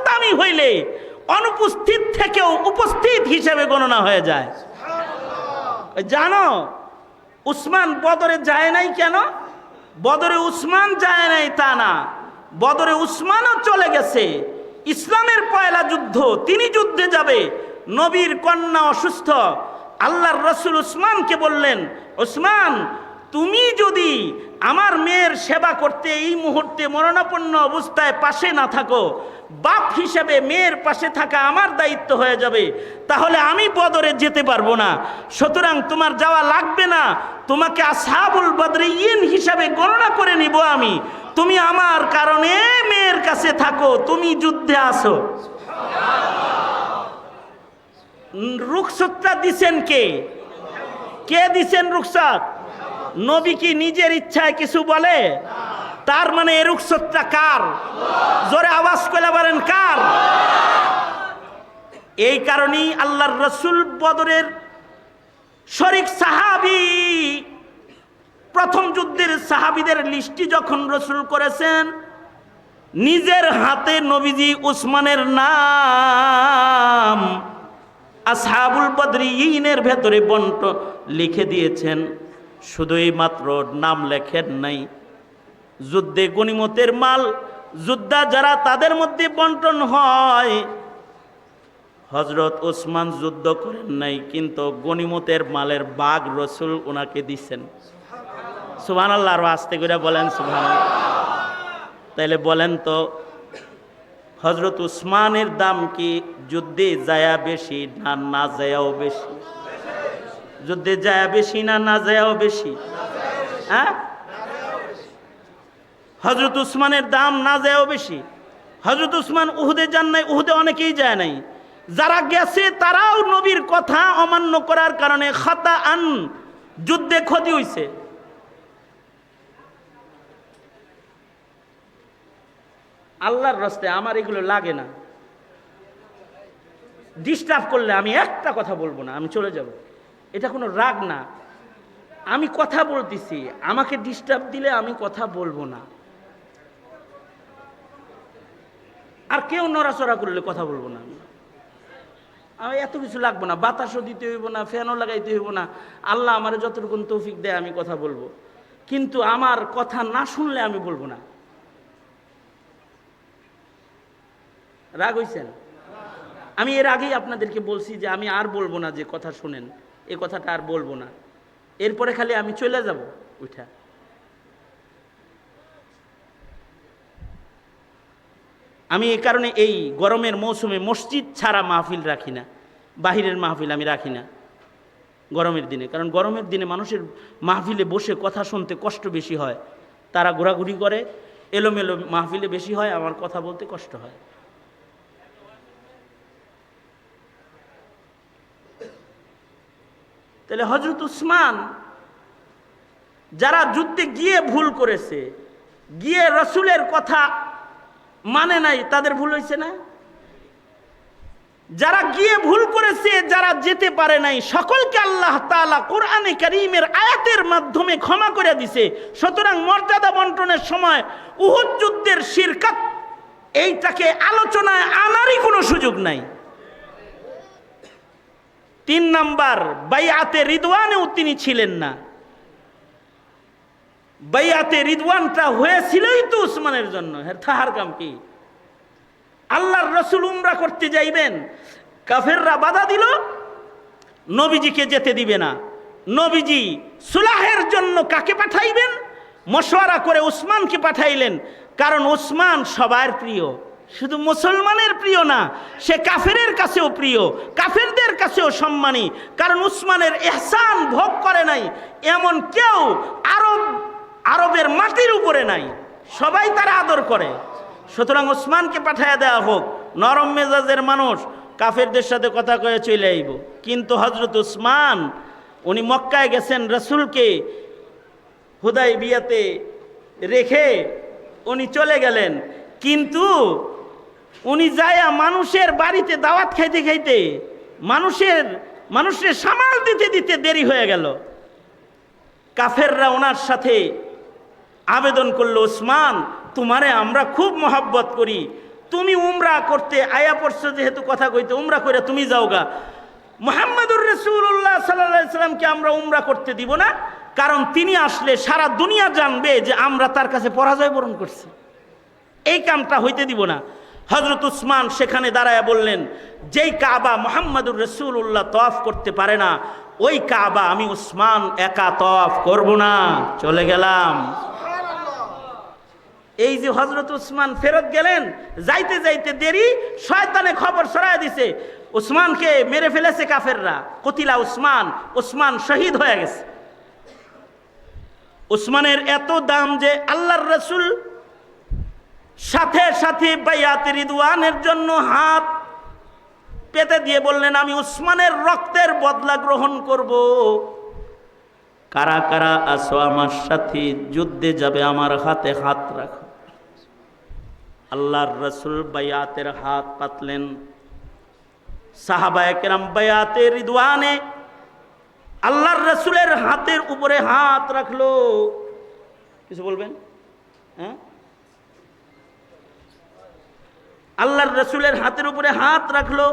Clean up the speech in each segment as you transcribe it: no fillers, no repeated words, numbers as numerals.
দামি হইলে অনুপস্থিত থেকেও উপস্থিত হিসেবে গণনা হয়ে যায়। জানো উসমান বদরে যায় নাই কেন? বদরে উসমান যায় নাই তা না, বদরে উসমানও চলে গেছে। ইসলামের পয়লা যুদ্ধ, তিনি যুদ্ধে যাবে, নবীর কন্যা অসুস্থ, আল্লাহর রসুল উসমানকে বললেন, উসমান তুমি যদি আমার মেয়ের সেবা করতে এই মুহূর্তে মরণাপন্ন অবস্থায় পাশে না থাকো, বাপ হিসেবে মেয়ের পাশে থাকা আমার দায়িত্ব হয়ে যাবে, তাহলে আমি বদরে যেতে পারবো না। সুতরাং তোমার যাওয়া লাগবে না, তোমাকে আসহাবুল বদরিয়িন হিসাবে গণনা করে নিব আমি। তুমি আমার কারণে মেয়ের কাছে থাকো, তুমি যুদ্ধে আসো। রুখসতটা দিছেন কে? কে দিছেন রুখসত? নবী কি নিজের ইচ্ছায় কিছু বলে? তার মানে এ রুখসতটা কার? জোরে আওয়াজ করে বলেন কার? এই কারণেই আল্লাহর রসুল বদরের শরীক সাহাবী, প্রথম যুদ্ধের সাহাবীদের লিস্টি যখন রসুল করেছেন, নিজের হাতে নবীজি উসমানের নাম আসহাবুল বদরিয়িনের ভেতরে বন্টন লিখে দিয়েছেন। শুধুই মাত্র নাম লেখেন নাই, যুদ্ধে গনিমতের মাল যোদ্ধা যারা তাদের মধ্যে বন্টন হয়। হযরত ওসমান যুদ্ধ করেন নাই, কিন্তু গনিমতের মালের ভাগ রসুল ওনাকে দিচ্ছেন। সুবহানাল্লাহ, আর আস্তে করে বলেন সুবহানাল্লাহ। তাইলে বলেন তো হযরত উসমানের দাম কি যুদ্ধে যায়া বেশি না না যায়াও বেশি? যুদ্ধে যায়া বেশি না না যায়াও বেশি? হ্যাঁ, হযরত উসমানের দাম না যায়াও বেশি। হযরত উসমান উহুদে যান নাই, উহুদে অনেকেই যায় নাই। যারা গেছে তারাও নবীর কথা অমান্য করার কারণে খাতাআন যুদ্ধে ক্ষতি হইছে। আল্লাহর রাস্তায় আমার এগুলো লাগে না। ডিস্টার্ব করলে আমি একটা কথা বলবো না, আমি চলে যাব। এটা কোনো রাগ না, আমি কথা বলতেছি, আমাকে ডিস্টার্ব দিলে আমি কথা বলবো না। আর কেউ নড়াচড়া করলে কথা বলবো না। আমি এত কিছু লাগবো না, বাতাসও দিতে হইব না, ফ্যানও লাগাইতে হইব না। আল্লাহ আমার যতটুকু তৌফিক দেয় আমি কথা বলবো, কিন্তু আমার কথা না শুনলে আমি বলবো না। রাগ হইছেন? আমি এর আগেই আপনাদেরকে বলছি যে আমি আর বলবো না যে কথা শুনেন, এ কথাটা আর বলবো না। এরপরে খালি আমি চলে যাব উঠা। আমি এই কারণে এই গরমের মৌসুমে মসজিদ ছাড়া মাহফিল রাখি না, বাহিরের মাহফিল আমি রাখি না গরমের দিনে। কারণ গরমের দিনে মানুষের মাহফিলে বসে কথা শুনতে কষ্ট বেশি হয়, তারা ঘোরাঘুরি করে, এলোমেলো মাহফিলে বেশি হয়, আমার কথা বলতে কষ্ট হয়। তাহলে হযরত উসমান যারা যুদ্ধে গিয়ে ভুল করেছে, গিয়ে রসুলের কথা মানে নাই, তাদের ভুল হয়েছে না? যারা গিয়ে ভুল করেছে, যারা যেতে পারে নাই, সকলকে আল্লাহ তাআলা কোরআনে কারীমের আয়াতের মাধ্যমে ক্ষমা করে দিছে। সুতরাং মর্যাদা বন্টনের সময় উহুদ যুদ্ধের শিরকাত এইটাকে আলোচনায় আনারই কোনো সুযোগ নাই। 3 নাম্বার, বাইআতে রিদওয়ানেও তিনি ছিলেন না। বাইআতে রিদওয়ানটা হয়েছিলই তো উসমানের জন্য। তাহার কাম কি? আল্লাহর রসুল উমরা করতে যাইবেন, কাফেররা বাধা দিল, নবীজিকে যেতে দিবে না। নবীজি সুলাহের জন্য কাকে পাঠাইবেন? মশওয়ারা করে উসমানকে পাঠাইলেন। কারণ উসমান সবার প্রিয়, শুধু মুসলমানের প্রিয় না, সে কাফেরের কাছেও প্রিয়, কাফেরদের কাছেও সম্মানী। কারণ উসমানের ইহসান ভোগ করে নাই এমন কেউ আরবের মাটির উপরে নাই, সবাই তারা আদর করে। সুতরাং উসমানকে পাঠাইয়া দেওয়া হোক, নরম মেজাজের মানুষ, কাফেরদের সাথে কথা কয়ে চলে আইব। কিন্তু হযরত উসমান উনি মক্কায় গেছেন, রসুলকে হুদায়বিয়াতে রেখে উনি চলে গেলেন। কিন্তু উনি যায়া মানুষের বাড়িতে দাওয়াত খাইতে খাইতে মানুষের সামাল দিতে দিতে দেরি হয়ে গেল। কাফেররা ওনার সাথে আবেদন করলো, উসমান তোমারে আমরা খুব মহব্বত করি, তুমি উমরা করতে আয়া পড়ছো, যেহেতু কথা কইতে উমরা করে তুমি যাওগা। মুহাম্মদুর রাসূলুল্লাহ সাল্লাল্লাহু আলাইহি সাল্লামকে আমরা উমরা করতে দিব না, কারণ তিনি আসলে সারা দুনিয়া জানবে যে আমরা তার কাছে পরাজয় বরণ করছি, এই কামটা হইতে দিব না। হযরত উসমান সেখানে দাঁড়ায় বললেন, যেই কাবা মুহাম্মদুর রাসূলুল্লাহ তওয়াফ করতে পারে না, ওই কাবা আমি উসমান একা তওয়াফ করব না, চলে গেলাম। এই যে হযরত উসমান ফেরত গেলেন, যাইতে যাইতে দেরি, শয়তানে খবর ছড়ায় দিছে উসমানকে মেরে ফেলেছে কাফেররা, কতিলা উসমান, উসমান শহীদ হয়ে গেছে। উসমানের এত দাম যে আল্লাহর রাসূল সাথে সাথে বায়াতে রিদওয়ানের জন্য হাত পেতে দিয়ে বললেন, আমি উসমানের রক্তের বদলা গ্রহণ করব। কারা কারা আসো আমার সাথে যুদ্ধে যাবে, আমার হাতে হাত রাখো। আল্লাহর রাসূল বায়াতের হাত পাতলেন। সাহাবায়ে কেরাম বায়াতে রিদওয়ানে আল্লাহর রাসূলের হাতের উপরে হাত রাখলো। কিছু বলবেন? হ্যাঁ, আল্লাহর রাসূলের হাতের উপরে হাত রাখলো।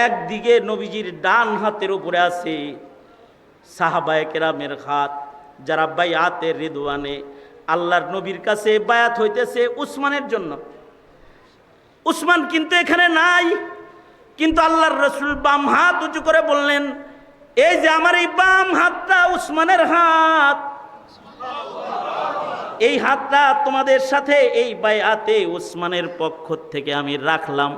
একদিকে নবীজির ডান হাতের উপরে আছে সাহাবায়ে কেরামের হাত, যারা বায়াতে রিদওয়ানে আল্লাহর নবীর কাছে বায়াত হইতেছে উসমানের জন্য। উসমান কিন্তু এখানে নাই, কিন্তু আল্লাহর রাসূল বাম হাত উঁচু করে বললেন, এই যে আমার এই বাম হাতটা উসমানের হাত, এই হাতটা তোমাদের সাথে এই বায়াতে উসমানের পক্ষ থেকে আমি রাখলাম।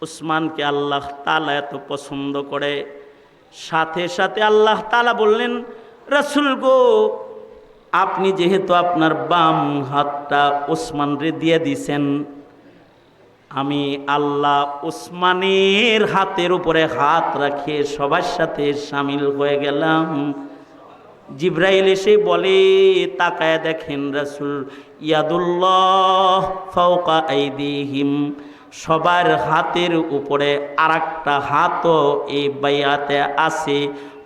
উসমানকে আল্লাহ তাআলা এত পছন্দ করে, সাথে সাথে আল্লাহ তাআলা বললেন, রাসূল গো, আপনি যেহেতু আপনার বাম হাতটা উসমানরে দিয়ে দিছেন, আমি আল্লাহ উসমানের হাতের উপরে হাত রাখে সবার সাথে শামিল হয়ে গেলাম। জিবরাইল এসে বলে, তাকায় দেখেন রাসূল, ইয়াদুল্লাহ ফাওকা আইদিহিম, সবার হাতের উপরে আরেকটা হাতও এই বায়াতে আছে।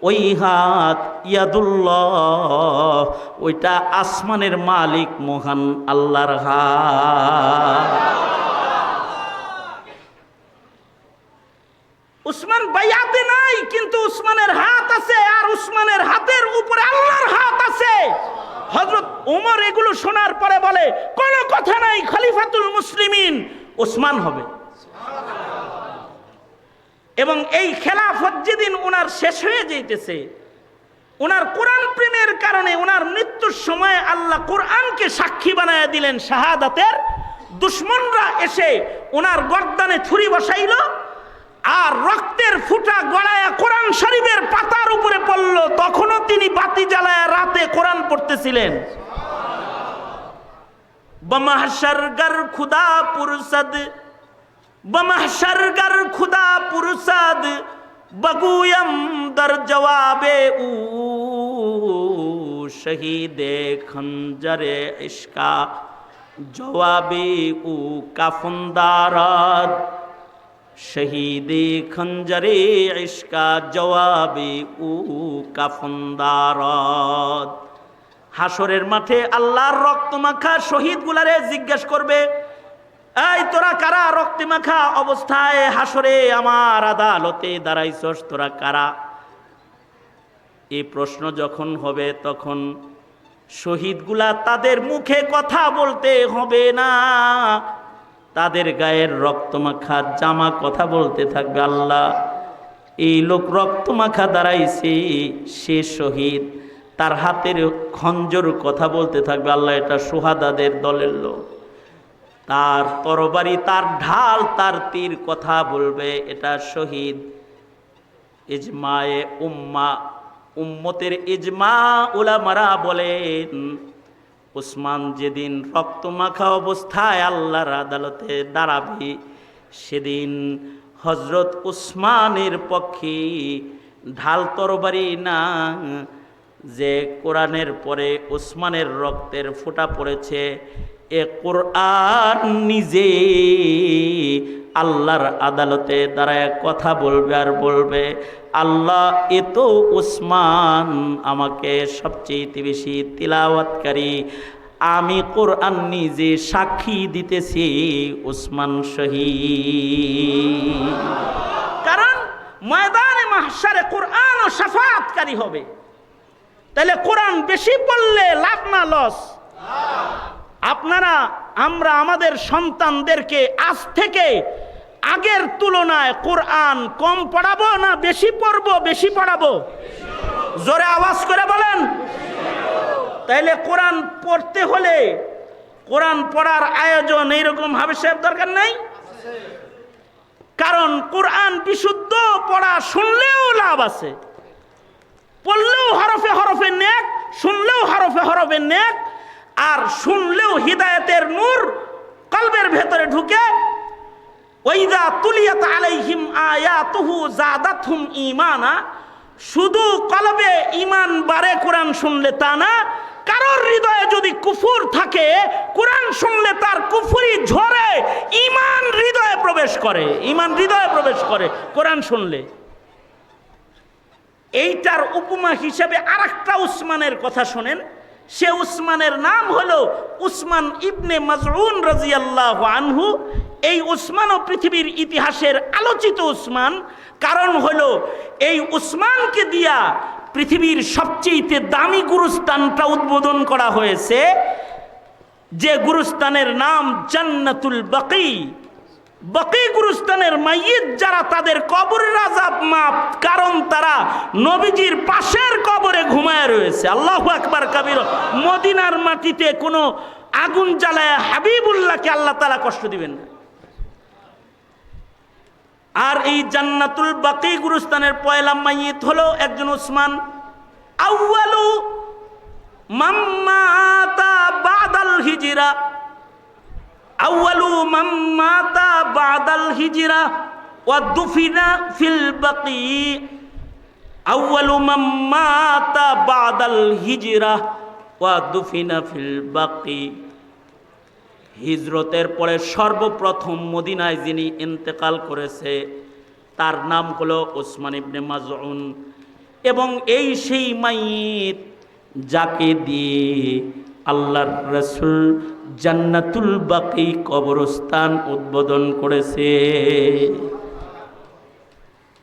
ওই হাত ইয়াদুল্লাহ, ওইটা আসমানের মালিক মহান আল্লাহর হাত। উসমান বায়াতে নাই, কিন্তু উসমানের হাত আছে, আর উসমানের হাতের উপরে আল্লাহর হাত আছে। হযরত ওমর এগুলো শোনার পরে বলে, কোনো কথা নাই, খলিফাতুল মুসলিমিন উসমান হবে। এবং এই খেলাফত যেদিন ওনার শেষ হয়ে যাইতেছে, ওনার কোরআন প্রেমের কারণে ওনার মৃত্যুর সময় আল্লাহ কোরআনকে সাক্ষী বানায় দিলেন শাহাদাতের। দুশমনরা এসে ওনার গর্দানে ছুরি বসাইল, আর রক্তের ফুটা গড়ায়া কোরআন শরীফের পাতার উপরে পড়ল। তখনও তিনি বাতি জ্বালায়া রাতে কোরআন পড়তেছিলেন। বমাহশর গর খুদা পুরসদ, বমাহশর গর খুদা পুরসদ, বগুয়ম দর জওয়াবে উ শহীদে খঞ্জরে ইশকা, জওয়াবে উ কাফনদারাদ, শহীদে খঞ্জরে ইশকা, জওয়াবে উ কাফনদারাদ। হাসরের মাঠে আল্লাহর রক্তমাখা শহীদ গুলারে জিজ্ঞেস করবে, এই তোরা কারা রক্তে মাখা অবস্থায় হাসরে আমার আদালতে দাঁড়াইছস, তোরা কারা? এই প্রশ্ন যখন হবে, তখন শহীদগুলা তাদের মুখে কথা বলতে হবে না, তাদের গায়ের রক্তমাখা জামা কথা বলতে থাকবে। আল্লাহ, এই লোক রক্তমাখা দাঁড়াইছে, সে শহীদ, তার হাতের খঞ্জর কথা বলতে থাকবে। আল্লাহ, এটা সুহাদাদের দলের লোক, তার তরবারি, তার ঢাল, তার তীর কথা বলবে, এটা শহীদ। ইজমায়ে উম্মা, উম্মতের ইজমা, উলামারা বলেন, উসমান যেদিন রক্তমাখা অবস্থায় আল্লাহর আদালতে দাঁড়াবে, সেদিন হযরত উসমানের পক্ষে ঢাল তরবারি না, যে কোরআনের পরে উসমানের রক্তের ফোঁটা পড়েছে, এ কোরআন নিজে আল্লাহর আদালতে দাঁড়ায় কথা বলবে, আর বলবে, আল্লাহ, এ তো উসমান আমাকে সবচেয়ে বেশি তিলাওয়াতকারী আমি কোরআন নিজে সাক্ষী দিতেছি উসমান শহীদ। কারণ ময়দানে মাহশারে কোরআন ও শাফাআতকারী হবে। তাহলে কোরআন বেশি পড়লে লাভ না লস? আপনারা আমরা আমাদের সন্তানদেরকে আজ থেকে আগের তুলনায় কোরআন কম পড়াবো না বেশি পড়বো? বেশি পড়াবো। জোরে আওয়াজ করে বলেন। তাইলে কোরআন পড়তে হলে কোরআন পড়ার আয়োজন এইরকম ভাবে সাহেব দরকার নাই। কারণ কোরআন বিশুদ্ধ পড়া শুনলেও লাভ আছে, পড়লেও হরফে হরফে নেক, শুনলেও হরফে হরফে নেক, আর শুনলেও হিদায়াতের নূর কলবের ভেতরে ঢুকে। ওয়াইদা তুলিয়াত আলাইহিম আয়াতুহু যাদাতহুম ঈমানা, শুধু কলবে ঈমান বাড়ে কোরআন শুনলে তা না, কারোর হৃদয়ে যদি কুফর থাকে কোরআন শুনলে তার কুফরি ঝরে ঈমান হৃদয়ে প্রবেশ করে, ঈমান হৃদয়ে প্রবেশ করে কোরআন শুনলে। এইটার উপমা হিসেবে আরেকটা উসমানের কথা শোনেন। সে উসমানের নাম হলো উসমান ইবনে মাজউন রাদিয়াল্লাহু আনহু। এই উসমানও পৃথিবীর ইতিহাসের আলোচিত উসমান। কারণ হলো এই উসমানকে দিয়া পৃথিবীর সবচেয়ে দামি গুরুস্থানটা উদ্বোধন করা হয়েছে, যে গুরুস্থানের নাম জান্নাতুল বাকি। বাকি গুরুস্থানের মাইয়িত যারা, তাদের কবরের আযাব মাফ, কারণ তারা নবীজির পাশের কবরে ঘুমায় রয়েছে। আল্লাহু আকবার কাবীর। মদিনার মাটিতে কোনো আগুন জ্বালায় হাবিবুল্লাহকে আল্লাহ তাআলা কষ্ট দিবেন না। আর এই জান্নাতুল বাকি গুরুস্থানের পয়লা মাইয়িত হলো একজন উসমান। আউয়ালু মান মাতা বাদাল হিজরা, আউয়ালু মান মাতা বাদাল হিজরা ওয়া দুফিনা ফিল বাকি, আউয়ালু মান মাতা বাদাল হিজরা ওয়া দুফিনা ফিল বাকি। হিজরতের পরে সর্বপ্রথম মদিনায় যিনি ইন্তেকাল করেছে তার নাম হলো উসমান ইবনে মাজউন। এবং এই সেই মাইয়িত যাকে দিয়ে আল্লাহর রাসূল জান্নাতুল বাকি কবরস্থান উদ্বোধন করেছে।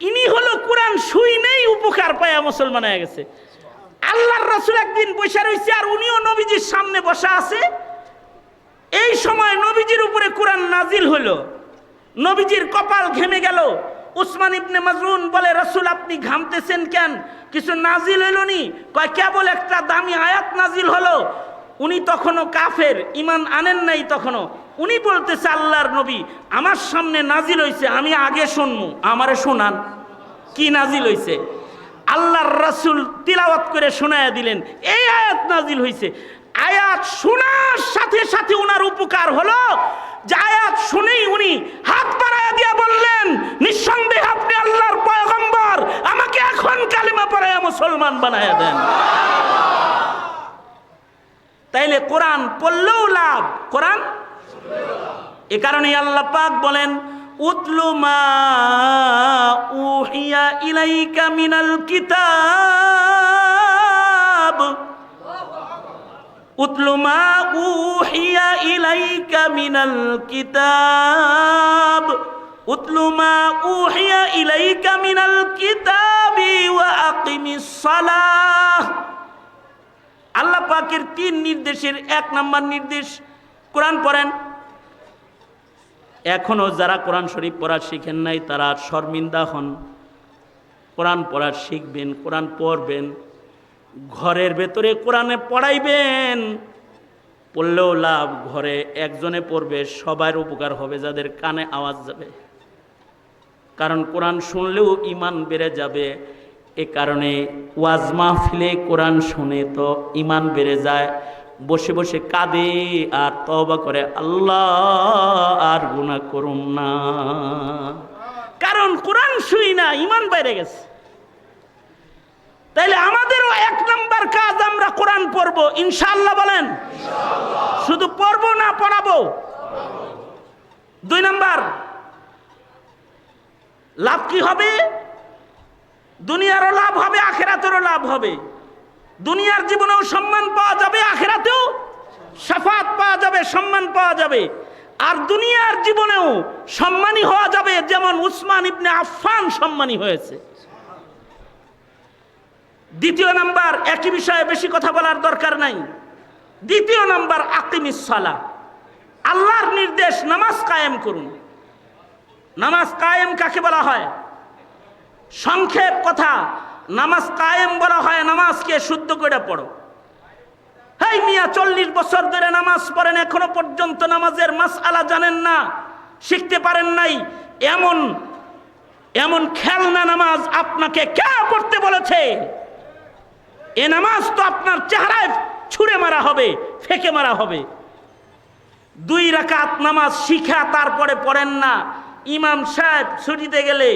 ইনি হলো কোরআন শুনেই উপকার পায়া মুসলমান হয়ে গেছে। আল্লাহর রাসূল একদিন বসে রয়েছে আর উনিও নবীজির সামনে বসা আছে। এই সময় নবীজির উপরে কোরআন নাজিল হলো, নবীজির কপাল ঘেমে গেল। উসমান ইবনে মাজউন বলে, রাসূল আপনি ঘামতেছেন কেন? কিছু নাজিল হলো নি? কয় কেবল একটা দামি আয়াত নাজিল হলো। উনি তখনও কাফের, ঈমান আনেন নাই তখনও। উনি বলতেছে, আল্লাহর নবী আমার সামনে নাজিল হইছে, আমি আগে শুনবো, আমারে শোনান কি নাজিল হইছে। আল্লাহর রাসূল তিলাওয়াত করে শোনায়া দিলেন, এই আয়াত নাজিল হইছে। আয়াত শোনার সাথে সাথে উনার উপকার হলো যে আয়াত শুনেই উনি হাত বাড়ায়া দিয়া বললেন, নিঃসন্দেহে আপনি আল্লাহর পয়গম্বর, আমাকে এখন কালেমা পড়ায়া মুসলমান বানায়া দেন। তাইলে কোরআন পড়লেও লাভ, কোরআন। এ কারণেই আল্লাহ পাক বলেন, উতলু মা উহিয়া ইলাইকা মিনাল কিতাব, উতলু মা উহিয়া ইলাইকা মিনাল কিতাব, উতলু মা উহিয়া ইলাইকা মিনাল কিতাবি ওয়া আকিমিস সালাহ। আল্লাহ পাকের 3 নির্দেশের 1 নম্বর নির্দেশ, কোরআন পড়েন। এখনো যারা কোরআন শরীফ পড়া শিখেন নাই তারা শর্মিন্দা হন। কোরআন পড়া শিখবেন, কোরআন পড়বেন, ঘরের ভেতরে কোরআনে পড়াইবেন। পড়লেও লাভ, ঘরে একজনে পড়বে সবার উপকার হবে, যাদের কানে আওয়াজ যাবে। কারণ কোরআন শুনলেও ঈমান বেড়ে যাবে। এ কারণে ওয়াজ মাহফিলে কোরআন শুনে তো ঈমান বেড়ে যায়। বসে বসে কাঁদে আর তওবা করে, আল্লাহ আর গুনাহ করুম না। কারণ কোরআন শুই না, ঈমান বেড়ে গেছে। তাইলে আমাদেরও 1 নাম্বার কাজ, আমরা কোরআন পড়বো ইনশাআল্লাহ। বলেন শুধু পড়বো না, পড়াবো। 2 নাম্বার লাভ কি হবে? দুনিয়ারও লাভ হবে, আখিরাতেরও লাভ হবে। দুনিয়ার জীবনেও সম্মান পাওয়া যাবে, আখিরাতেও শাফাত পাওয়া যাবে, সম্মান পাওয়া যাবে। আর দুনিয়ার জীবনেও সম্মানী হওয়া যাবে, যেমন উসমান ইবনে আফফান সম্মানী হয়েছে। দ্বিতীয় নাম্বার, একই বিষয়ে বেশি কথা বলার দরকার নাই। দ্বিতীয় নাম্বার, আকিমিস সালাহ, আল্লাহর নির্দেশ, নামাজ কায়েম করুন। নামাজ কায়েম কাকে বলা হয়? সংক্ষেপ কথা, নামাজ কায়েম বলা হয় নামাজকে শুদ্ধ করে পড়ো। হেই মিয়া, 40 বছর ধরে নামাজ পড়েন, এখনো পর্যন্ত নামাজের মাসআলা জানেন না, শিখতে পারেন নাই। এমন এমন খেলনা নামাজ আপনাকে কে পড়তে বলেছে? এ নামাজ তো আপনার চেহারায় ছুঁড়ে মারা হবে, ফেকে মারা হবে। 2 রাকাত নামাজ শিখা তারপরে পড়েন না। ইমাম সাহেব ছুটিতে গেলে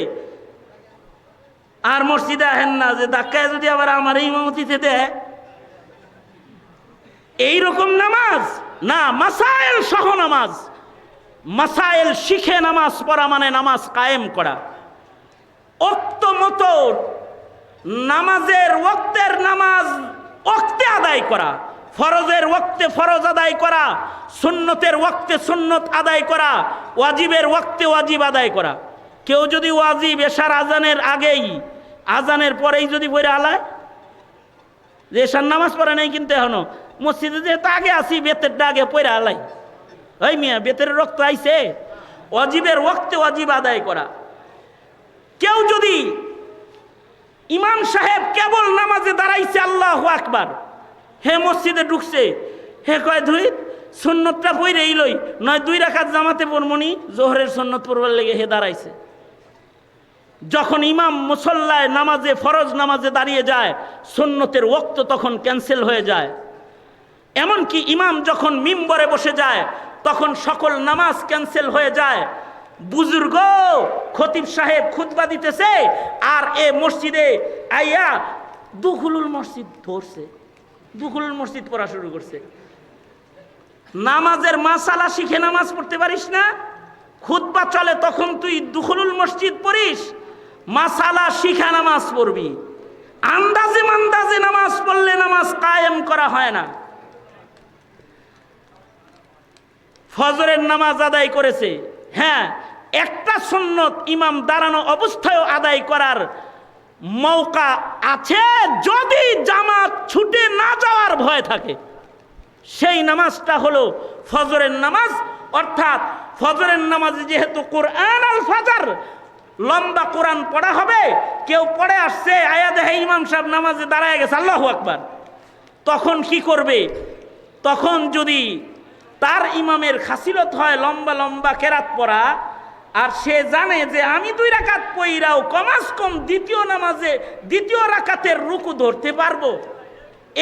আর মসজিদে আহেন না, যে ধাক্কায় যদি আবার আমার ইমামতিতে দেয়। এইরকম নামাজ না, মাসাইল সহ নামাজ। মাসাইল শিখে নামাজ পড়া মানে নামাজ কায়েম করা। ওক্ত মতো নামাজের ওক্তের নামাজ ওক্তে আদায় করা, ফরজের ওক্তে ফরজ আদায় করা, সুন্নতের ওক্তে সুন্নত আদায় করা, ওয়াজিবের ওক্তে ওয়াজিব আদায় করা। কেউ যদি ওয়াজিব এশার আজানের আগেই, আজানের পরেই যদি পড়ে আলায়, যে এশার নামাজ পড়ে নাই কিন্তু এখনো মসজিদে যেহেতু আগে আসি, বেতেরটা আগে পড়ে আলাই, ওই মিয়া বেতের রক্ত আইছে। ওয়াজিবের ওক্তে ওয়াজিব আদায় করা। কেউ যদি ইমাম সাহেব কেবল নামাজে দাঁড়াইছে, আল্লাহু আকবার, হে মসজিদে ঢুকছে, হে কয় ধুই সুন্নতটা পড়েই লই, নয় 2 রাকাত জামাতে পড়মনি, জোহরের সুন্নত পড়বার লেগে হে দাঁড়াইছে। যখন ইমাম মুসল্লায় নামাজে, ফরজ নামাজে দাঁড়িয়ে যায়, সুন্নতের ওক্ত তখন ক্যান্সেল হয়ে যায়। এমনকি ইমাম যখন মিম্বরে বসে যায়, তখন সকল নামাজ ক্যান্সেল হয়ে যায়। বুজুর্গ খতিব সাহেব খুতবা দিতেছে, আর এ মসজিদে আইয়া দুখুলুল মসজিদ ধরছে, দুখুলুল মসজিদ পড়া শুরু করছে। নামাজের মাসালা শিখে নামাজ পড়তে পারিস না? খুতবা চলে তখন তুই দুখুলুল মসজিদ পড়িস? মাসালা শিখা নামাজ পড়বি। আন্দাজে মান্দাজে নামাজ পড়লে নামাজ কায়েম করা হয় না। ফজরের নামাজ আদায় করেছে, হ্যাঁ, একটা সুন্নত ইমাম দাঁড়ানো অবস্থায় আদায় করার মৌকা আছে, যদি জামাত ছুটে না যাওয়ার ভয় থাকে। সেই নামাজটা হলো ফজরের নামাজ। অর্থাৎ ফজরের নামাজে যেহেতু কোরআন আল ফাজর, লম্বা কোরআন পড়া হবে, কেউ পড়ে আসছে, আয়া দেখে ইমাম সাহেব নামাজে দাঁড়ায় গেছে, আল্লাহু আকবার, তখন কি করবে? তখন যদি তার ইমামের খাসিলত হয় লম্বা লম্বা কেরাত পড়া, আর সে জানে যে আমি 2 রাকাত পইরাও কমাস কম দ্বিতীয় নামাজে দ্বিতীয় রাকাতের রুকু ধরতে পারবো,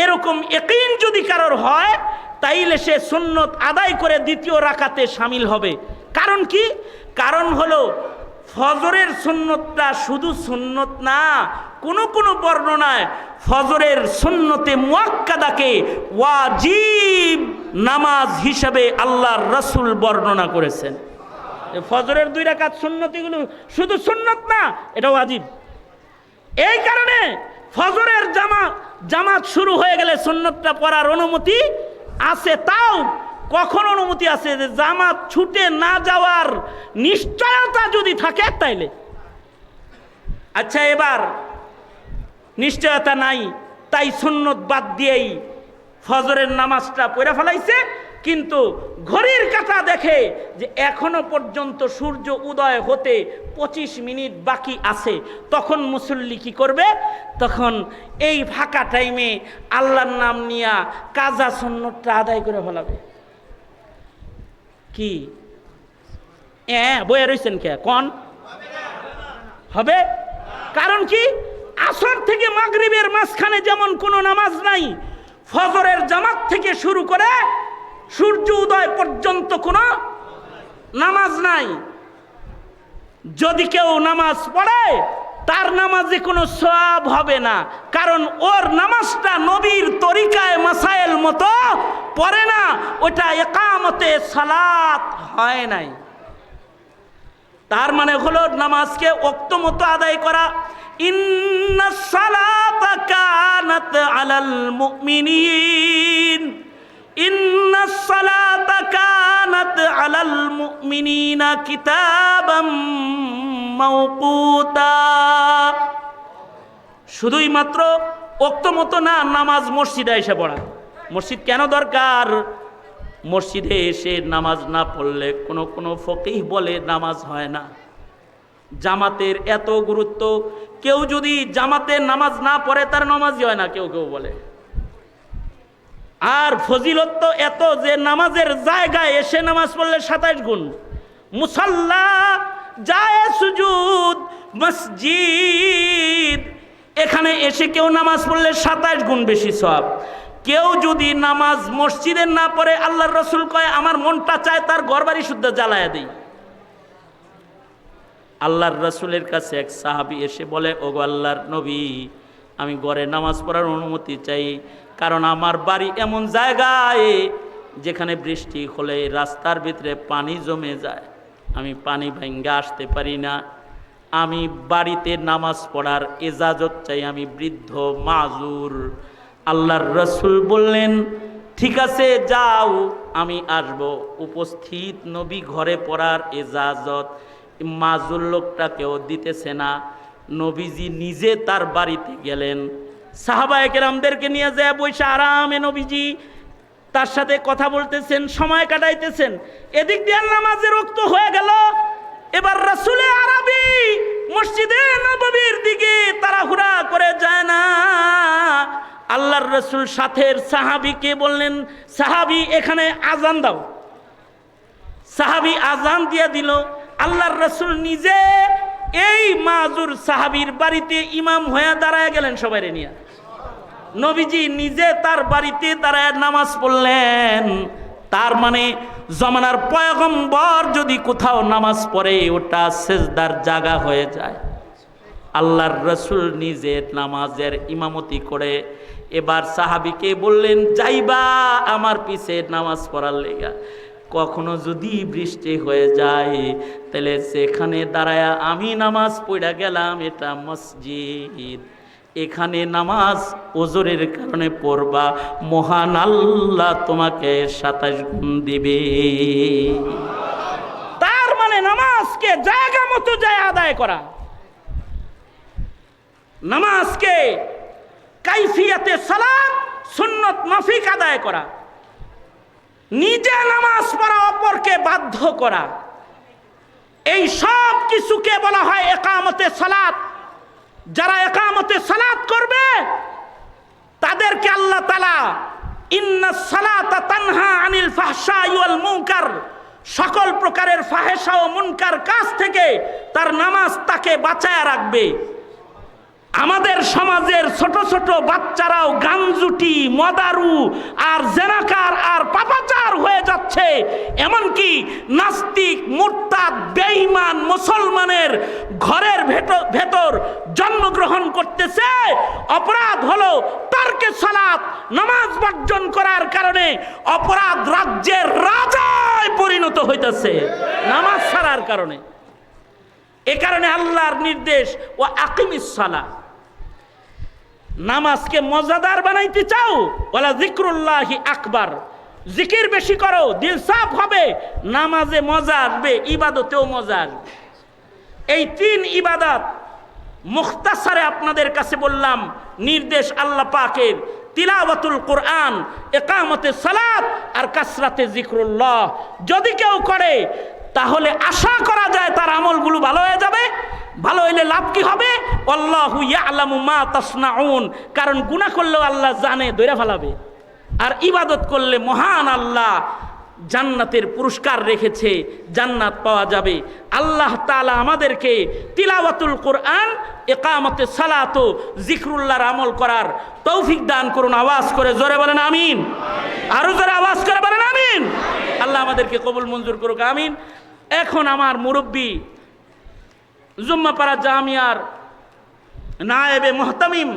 এরকম ইয়াকিন যদি কারোর হয়, তাইলে সে সুন্নত আদায় করে দ্বিতীয় রাকাতে শামিল হবে। কারণ কি? কারণ হলো ফজরের সুন্নতটা শুধু সুন্নত না, কোন কোন বর্ণনায় ফজরের সুন্নতে মুআক্কাদাকে ওয়াজিব নামাজ হিসেবে আল্লাহর রাসূল বর্ণনা করেছেন। ফজরের 2 রাকাত সুন্নতিগুলো শুধু সুন্নত না, এটা ওয়াজিব। এই কারণে ফজরের জামাত শুরু হয়ে গেলে সুন্নতটা পড়ার অনুমতি আছে। তাও কখন অনুমতি আছে? যে জামাত ছুটে না যাওয়ার নিশ্চয়তা যদি থাকে তাইলে। আচ্ছা, এবার নিশ্চয়তা নাই, তাই সুন্নত বাদ দিয়েই ফজরের নামাজটা পড়ে ফেলাইছে, কিন্তু ঘড়ির কাঁটা দেখে যে এখনো পর্যন্ত সূর্য উদয় হতে 25 মিনিট বাকি আছে। তখন মুসল্লি কি করবে? তখন এই ফাঁকা টাইমে আল্লাহর নাম নিয়া কাজা সুন্নতটা আদায় করে ফেলাবে। কি বয়ে রয়েছেন কে? কোন হবে? কারণ কি? আসর থেকে মাগরিবের মাঝখানে যেমন কোনো নামাজ নাই, ফজরের জামাত থেকে শুরু করে সূর্য উদয় পর্যন্ত কোনো নামাজ নাই। যদি কেউ নামাজ পড়ে, তার নামাজে কোনো সওয়াব হবে না, কারণ ওর নামাজটা নবীর তরিকায় মাসাইল মতো পড়ে না, ওটা ইকামতে সালাত হয় নাই। তার মানে হলো নামাজকে ওক্ত মতো আদায় করা। ইন্নাস সালাতা কানাত আলাল মুমিনিন ইন্নাস সালাতা কানাত আলাল মুমিনিনা কিতাবাম মাওকুতা। শুধুই মাত্র ওক্ত মতো না, নামাজ মসজিদে এসে পড়া। মসজিদ কেন দরকার? মসজিদে এসে নামাজ না পড়লে কোনো ফকিহ বলে নামাজ হয় না। জামাতের এত গুরুত্ব, কেউ যদি জামাতের নামাজ না পড়ে তার নামাজই হয় না, কেউ বলে। আর ফজিলত তো এত যে নামাজের জায়গায় এসে নামাজ পড়লে 27 গুণ। মুসাল্লা যায় সুজুদ মসজিদ, এখানে এসে কেউ নামাজ পড়লে 27 গুণ বেশি সওয়াব। কেউ যদি নামাজ মসজিদে না পড়ে, আল্লাহর রাসূল কয় আমার মনটা চায় তার ঘরবাড়ি শুদ্ধ জ্বালায়া দেই। আল্লাহর রাসূলের কাছে এক সাহাবী এসে বলে, ওগো আল্লাহর নবী, আমি ঘরে নামাজ পড়ার অনুমতি চাই, কারণ আমার বাড়ি এমন জায়গায় যেখানে বৃষ্টি হলে রাস্তার ভিতরে পানি জমে যায়, আমি পানি ভাঙ্গা আসতে পারি না, আমি বাড়িতে নামাজ পড়ার ইজাজত চাই, আমি বৃদ্ধ মাজুর। আল্লাহর রাসূল বললেন, ঠিক আছে যাও, আমি আসব। উপস্থিত নবী ঘরে পড়ার ইজাজত মাজুর লোকটাকেও দিতেছে না। নবীজি নিজে তার বাড়িতে গেলেন, সাহাবায়ে কেরামদেরকে নিয়ে যায় বসে আরামে নবীজি তার সাথে কথা বলতেছেন, সময় কাটাইতেছেন। এদিক দিয়ে নামাজের ওয়াক্ত হয়ে গেল। এবার রাসূলে আরবি মসজিদে নববীর দিকে তাড়াহুড়া করে যায় না। আল্লাহর রাসূল সাথের সাহাবীকে বললেন, সাহাবী এখানে আজান দাও। সাহাবী আজান দিয়ে দিল। আল্লাহর রাসূল নিজে এই মাজুর সাহাবীর বাড়িতে ইমাম হয়ে দাঁড়ায় গেলেন সবাইরে নিয়ে। নবীজি নিজে তার বাড়িতে দাঁড়ায় নামাজ পড়লেন। তার মানে জমানার পয়গম্বর যদি কোথাও নামাজ পড়ে ওটা সেজদার জায়গা হয়ে যায়। আল্লাহর রাসূল নিজে নামাজের ইমামতি করে এবার সাহাবীকে বললেন, যাইবা আমার পিছে নামাজ পড়ার লেগা। কখনো যদি বৃষ্টি হয়ে যায় তাহলে সেখানে দাঁড়ায়া আমি নামাজ পড়া গেলাম, এটা মসজিদ, এখানে নামাজ ওজরের কারণে পড়বা, মহান আল্লাহ তোমাকে 27 গুণ দিবে। তার মানে নামাজকে জায়গা মতো যায় আদায় করা, নামাজকে কাইফিয়াতে সালাত সুন্নত মাফিক আদায় করা, নিজে নামাজ পড়া অপরকে বাধ্য করা, এই সব কিছুকে বলা হয় ইকামতে সালাত। যারা ইকামতে সালাত করবে তাদেরকে আল্লাহ তাআলা ইন্নাস সালাতা তানহা আনিল ফাহশাই ওয়াল মুনকার, সকল প্রকারের ফাহেশা ও মুনকার কাজ থেকে তার নামাজ তাকে বাঁচায় রাখবে। আমাদের সমাজের ছোট ছোট বাচ্চারাও গাঞ্জুটি, মদারু আর জেনাকার আর পাপাচার হয়ে যাচ্ছে। এমনকি নাস্তিক, মুরতাদ, বেঈমান মুসলমানের ঘরের ভেতর জন্মগ্রহণ করতেছে। অপরাধ হলো তারকে সালাত, নামাজ বর্জন করার কারণে অপরাধ রাজ্যের রাজায় পরিণত হইতেছে নামাজ ছাড়ার কারণে। এ কারণে আল্লাহর নির্দেশ, ও আকিমিস সালাহ, নামাজকে মজাদার বানাইতে চাও, ওয়ালা যিকরুল্লাহি আকবার, জিকির বেশি করো, দিল সাফ হবে, নামাজে মজা আসবে, ইবাদতেও মজা আসবে। এই 3 ইবাদত মুখতাসারে আপনাদের কাছে বললাম, নির্দেশ আল্লাহ পাকের, তিলাওয়াতুল কোরআন, ইকামতে সালাত আর কাসরাতে যিকরুল্লাহ। যদি কেউ করে তাহলে আশা করা যায় তার আমলগুলো ভালো হয়ে যাবে। ভালো হইলে লাভ কি হবে? আল্লাহু ইয়ালামু মা তাসনাউন, কারণ গুনাহ করলেও আল্লাহ জানে, ধরে ফেলাবে। আর ইবাদত করলে মহান আল্লাহ জান্নাতের পুরস্কার রেখেছে, জান্নাত পাওয়া যাবে। আল্লাহ তাআলা আমাদেরকে তিলাওয়াতুল কোরআন, ইকামতে সালাত ও যিকরুল্লাহর আমল করার তৌফিক দান করুন। আওয়াজ করে জোরে বলেন আমিন। আরো জোরে আওয়াজ করে বলেন আমিন। আল্লাহ আমাদেরকে কবুল মঞ্জুর করুক, আমিন। এখন আমার মুরব্বী জুম্মাপাড়া জামিয়ার নায়েবে মুহতামিম,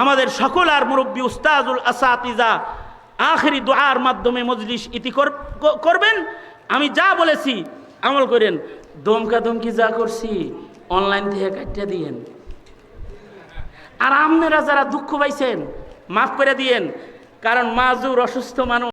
আমাদের সকল আর মুরব্বী উস্তাজুল আসাতিজা আখেরি দোয়ার মাধ্যমে মজলিস ইতি করবেন। আমি যা বলেছি আমল করেন। দমকা দমকি যা করছি অনলাইন থেকে কাটিয়ে দিয়েন। আর আপনারা যারা দুঃখ পাইছেন মাফ করে দিয়েন, কারণ মাজুর অসুস্থ মানুষ।